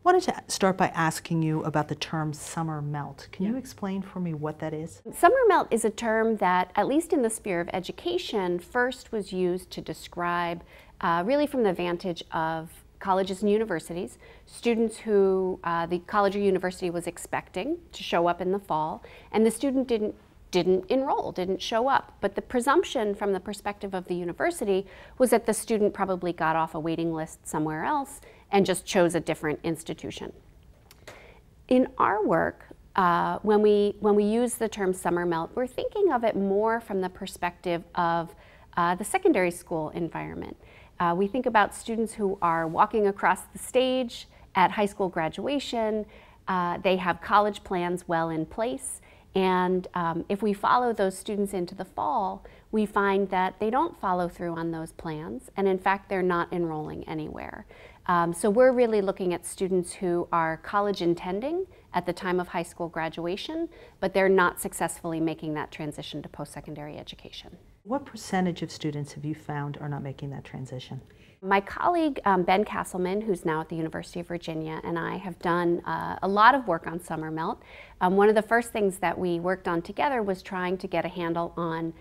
I wanted to start by asking you about the term summer melt. Can you explain for me what that is? Summer melt is a term that, at least in the sphere of education, first was used to describe, really from the vantage of colleges and universities, students who the college or university was expecting to show up in the fall, and the student didn't enroll, didn't show up. But the presumption from the perspective of the university was that the student probably got off a waiting list somewhere else and just chose a different institution. In our work, when we use the term summer melt, we're thinking of it more from the perspective of the secondary school environment. We think about students who are walking across the stage at high school graduation. They have college plans well in place. And if we follow those students into the fall, we find that they don't follow through on those plans, and in fact, they're not enrolling anywhere. So we're really looking at students who are college intending at the time of high school graduation, but they're not successfully making that transition to post-secondary education. What percentage of students have you found are not making that transition? My colleague, Ben Castleman, who's now at the University of Virginia, and I have done a lot of work on summer melt. One of the first things that we worked on together was trying to get a handle on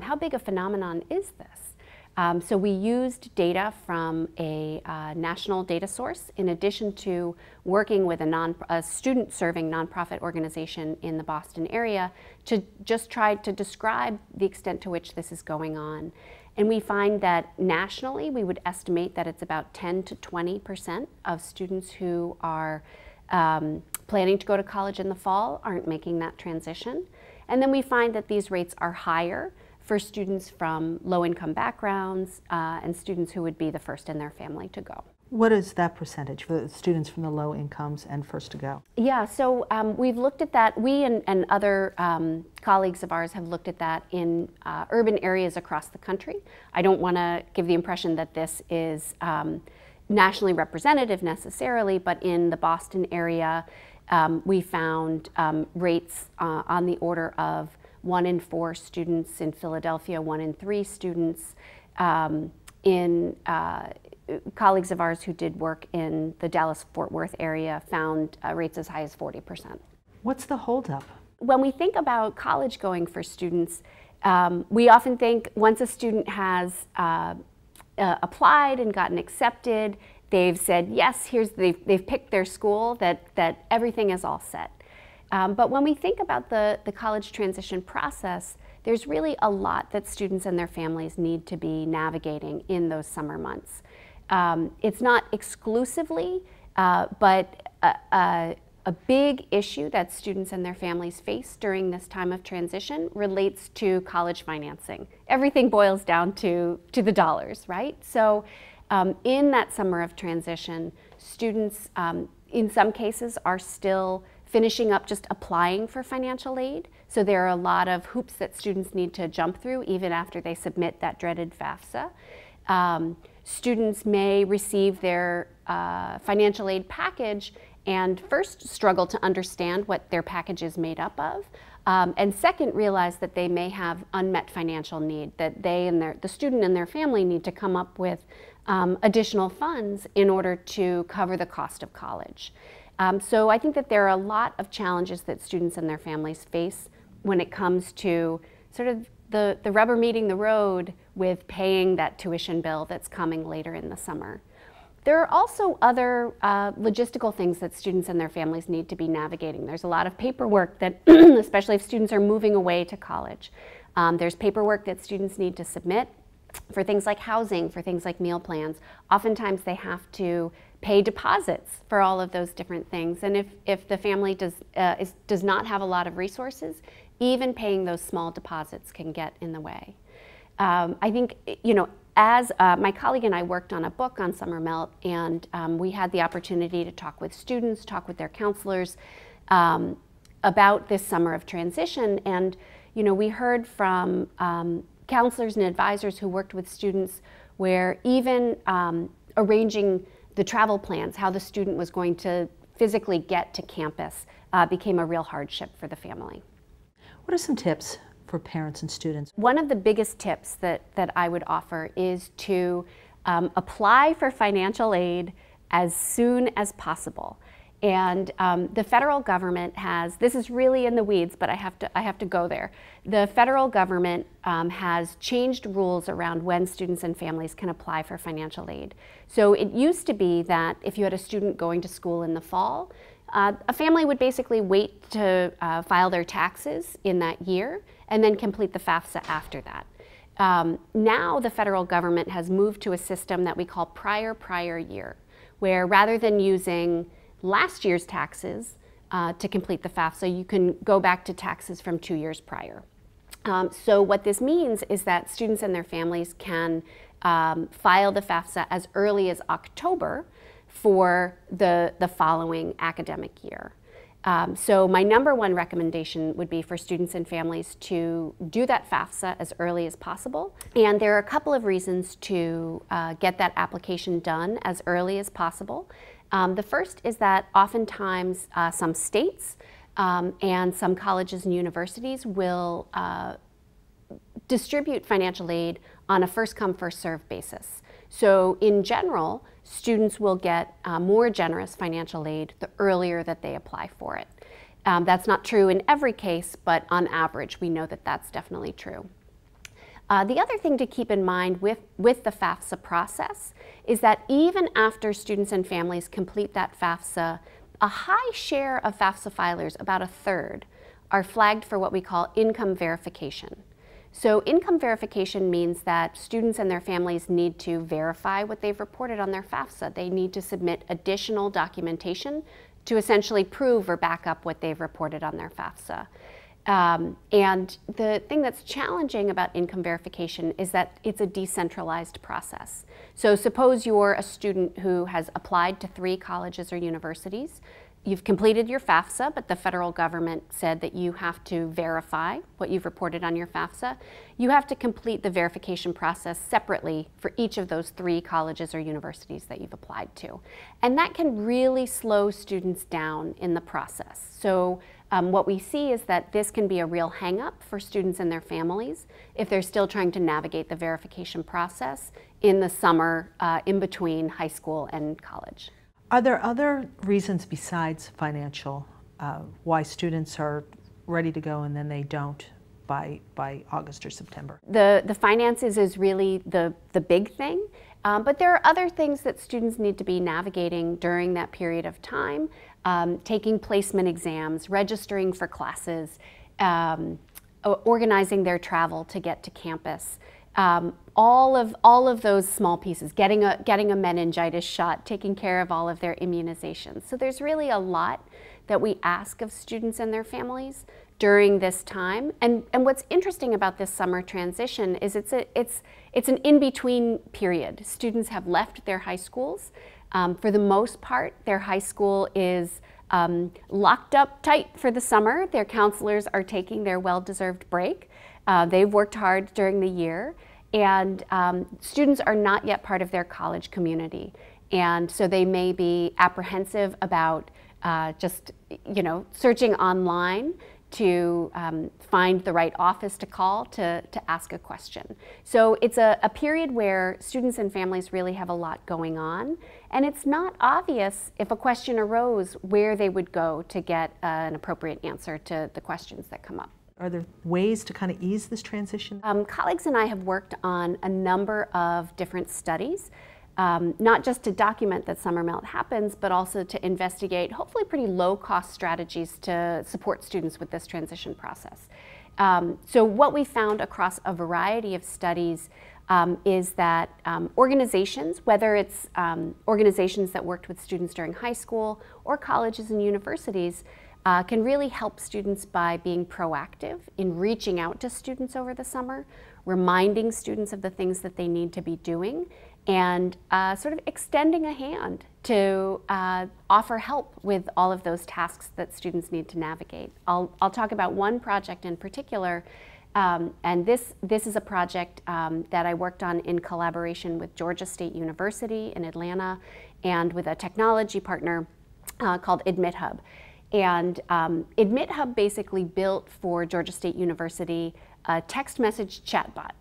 how big a phenomenon is this. So we used data from a national data source in addition to working with a student-serving nonprofit organization in the Boston area to just try to describe the extent to which this is going on. And we find that nationally, we would estimate that it's about 10 to 20% of students who are planning to go to college in the fall aren't making that transition. And then we find that these rates are higher for students from low-income backgrounds and students who would be the first in their family to go. What is that percentage for the students from the low incomes and first to go? Yeah, so we've looked at that. We and other colleagues of ours have looked at that in urban areas across the country. I don't want to give the impression that this is nationally representative necessarily, but in the Boston area, we found rates on the order of 1 in 4 students, in Philadelphia 1 in 3 students, colleagues of ours who did work in the Dallas-Fort Worth area found rates as high as 40%. What's the holdup? When we think about college going for students, we often think once a student has applied and gotten accepted, they've said yes, they've picked their school, that everything is all set. But when we think about the college transition process, there's really a lot that students and their families need to be navigating in those summer months. It's not exclusively, but a big issue that students and their families face during this time of transition relates to college financing. Everything boils down to the dollars, right? So in that summer of transition, students in some cases are still finishing up just applying for financial aid. So there are a lot of hoops that students need to jump through even after they submit that dreaded FAFSA. Students may receive their financial aid package and first struggle to understand what their package is made up of, and second realize that they may have unmet financial need, that they and the student and their family need to come up with additional funds in order to cover the cost of college. So I think that there are a lot of challenges that students and their families face when it comes to sort of the rubber meeting the road with paying that tuition bill that's coming later in the summer. There are also other logistical things that students and their families need to be navigating. There's a lot of paperwork that, especially if students are moving away to college, there's paperwork that students need to submit for things like housing, for things like meal plans. Oftentimes they have to pay deposits for all of those different things. And if the family does not have a lot of resources, even paying those small deposits can get in the way. I think, as my colleague and I worked on a book on summer melt, and we had the opportunity to talk with students, talk with their counselors about this summer of transition. And we heard from counselors and advisors who worked with students where even arranging the travel plans, how the student was going to physically get to campus, became a real hardship for the family. What are some tips for parents and students? One of the biggest tips that I would offer is to apply for financial aid as soon as possible. And the federal government has, this is really in the weeds, but I have to go there. The federal government has changed rules around when students and families can apply for financial aid. So it used to be that if you had a student going to school in the fall, a family would basically wait to file their taxes in that year and then complete the FAFSA after that. Now the federal government has moved to a system that we call prior year, where rather than using last year's taxes to complete the FAFSA, you can go back to taxes from 2 years prior. So what this means is that students and their families can file the FAFSA as early as October for the following academic year. So my #1 recommendation would be for students and families to do that FAFSA as early as possible. And there are a couple of reasons to get that application done as early as possible. The first is that oftentimes some states and some colleges and universities will distribute financial aid on a first-come, first-served basis. So in general, students will get more generous financial aid the earlier that they apply for it. That's not true in every case, but on average, we know that that's definitely true. The other thing to keep in mind with the FAFSA process is that even after students and families complete that FAFSA, a high share of FAFSA filers, about 1/3, are flagged for what we call income verification. So income verification means that students and their families need to verify what they've reported on their FAFSA. They need to submit additional documentation to essentially prove or back up what they've reported on their FAFSA. And the thing that's challenging about income verification is that it's a decentralized process. So suppose you're a student who has applied to 3 colleges or universities. You've completed your FAFSA, but the federal government said that you have to verify what you've reported on your FAFSA. You have to complete the verification process separately for each of those 3 colleges or universities that you've applied to. And that can really slow students down in the process. So what we see is that this can be a real hang-up for students and their families if they're still trying to navigate the verification process in the summer in between high school and college. Are there other reasons besides financial why students are ready to go and then they don't by August or September? The finances is really the big thing, but there are other things that students need to be navigating during that period of time, taking placement exams, registering for classes, organizing their travel to get to campus. All of those small pieces, getting a meningitis shot, taking care of all of their immunizations. So there's really a lot that we ask of students and their families during this time. And what's interesting about this summer transition is it's an in-between period. Students have left their high schools. For the most part, their high school is locked up tight for the summer. Their counselors are taking their well-deserved break. They've worked hard during the year, and students are not yet part of their college community. And so they may be apprehensive about just, searching online to find the right office to call to ask a question. So it's a period where students and families really have a lot going on, and it's not obvious if a question arose where they would go to get an appropriate answer to the questions that come up. Are there ways to kind of ease this transition? Colleagues and I have worked on a number of different studies, not just to document that summer melt happens, but also to investigate hopefully pretty low-cost strategies to support students with this transition process. So what we found across a variety of studies is that organizations, whether it's organizations that worked with students during high school or colleges and universities, can really help students by being proactive in reaching out to students over the summer, reminding students of the things that they need to be doing, and sort of extending a hand to offer help with all of those tasks that students need to navigate. I'll talk about one project in particular, and this is a project that I worked on in collaboration with Georgia State University in Atlanta and with a technology partner called AdmitHub. And AdmitHub basically built for Georgia State University a text message chatbot.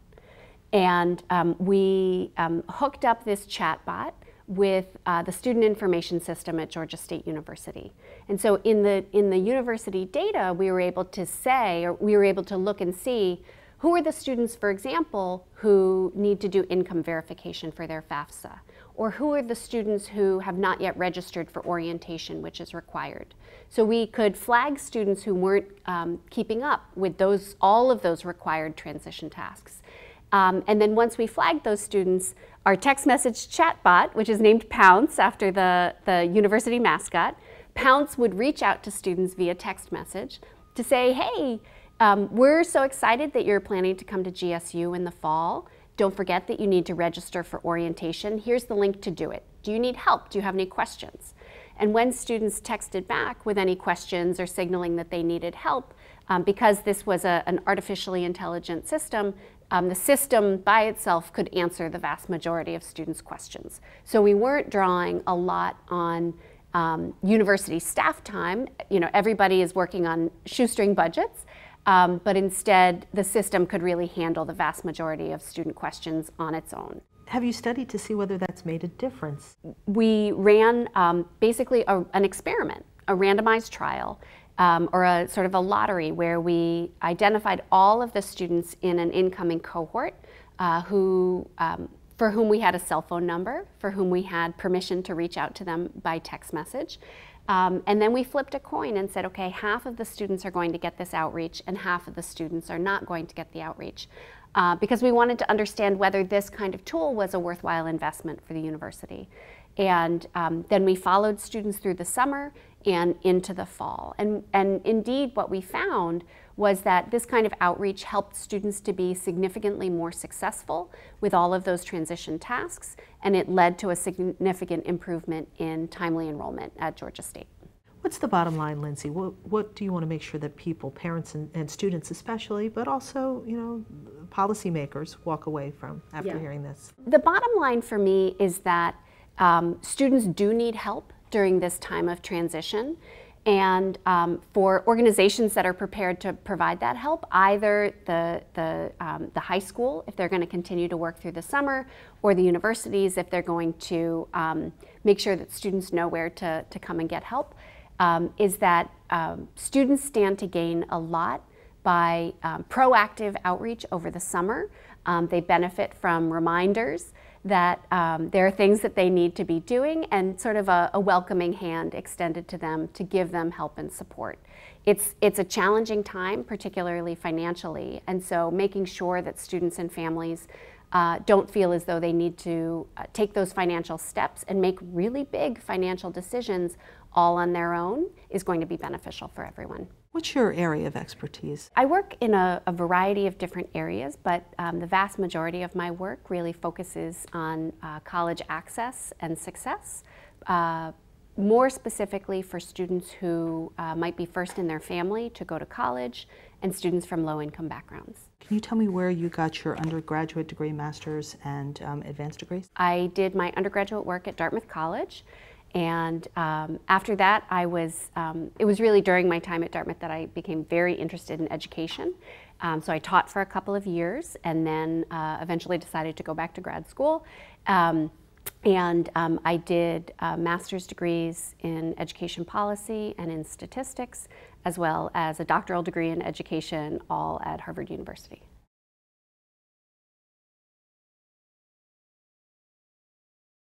And we hooked up this chatbot with the student information system at Georgia State University. And so in the university data, we were able to say, or we were able to look and see who are the students, for example, who need to do income verification for their FAFSA, or who are the students who have not yet registered for orientation, which is required. So we could flag students who weren't keeping up with all of those required transition tasks. And then once we flagged those students, our text message chatbot, which is named Pounce after the university mascot, Pounce would reach out to students via text message to say, hey, we're so excited that you're planning to come to GSU in the fall. Don't forget that you need to register for orientation. Here's the link to do it. Do you need help? Do you have any questions? And when students texted back with any questions or signaling that they needed help, because this was an artificially intelligent system, the system by itself could answer the vast majority of students' questions. So we weren't drawing a lot on university staff time. You know, everybody is working on shoestring budgets. But instead, the system could really handle the vast majority of student questions on its own. Have you studied to see whether that's made a difference? We ran basically an experiment, a randomized trial, or a sort of a lottery where we identified all of the students in an incoming cohort for whom we had a cell phone number, for whom we had permission to reach out to them by text message. And then we flipped a coin and said, okay, half of the students are going to get this outreach and half of the students are not going to get the outreach. Because we wanted to understand whether this kind of tool was a worthwhile investment for the university. And then we followed students through the summer and into the fall. And indeed, what we found was that this kind of outreach helped students to be significantly more successful with all of those transition tasks, and it led to a significant improvement in timely enrollment at Georgia State. What's the bottom line, Lindsay? What do you want to make sure that people, parents and students especially, but also, you know, policymakers walk away from after hearing this? The bottom line for me is that students do need help during this time of transition. And for organizations that are prepared to provide that help, either the high school, if they're going to continue to work through the summer, or the universities, if they're going to make sure that students know where to come and get help, is that students stand to gain a lot by proactive outreach over the summer. They benefit from reminders that there are things that they need to be doing and sort of a welcoming hand extended to them to give them help and support. It's a challenging time, particularly financially, and so making sure that students and families don't feel as though they need to take those financial steps and make really big financial decisions all on their own is going to be beneficial for everyone. What's your area of expertise? I work in a variety of different areas, but the vast majority of my work really focuses on college access and success, more specifically for students who might be first in their family to go to college and students from low-income backgrounds. Can you tell me where you got your undergraduate degree, master's, and advanced degrees? I did my undergraduate work at Dartmouth College. And after that, it was really during my time at Dartmouth that I became very interested in education. So I taught for a couple of years and then eventually decided to go back to grad school. I did master's degrees in education policy and in statistics, as well as a doctoral degree in education, all at Harvard University.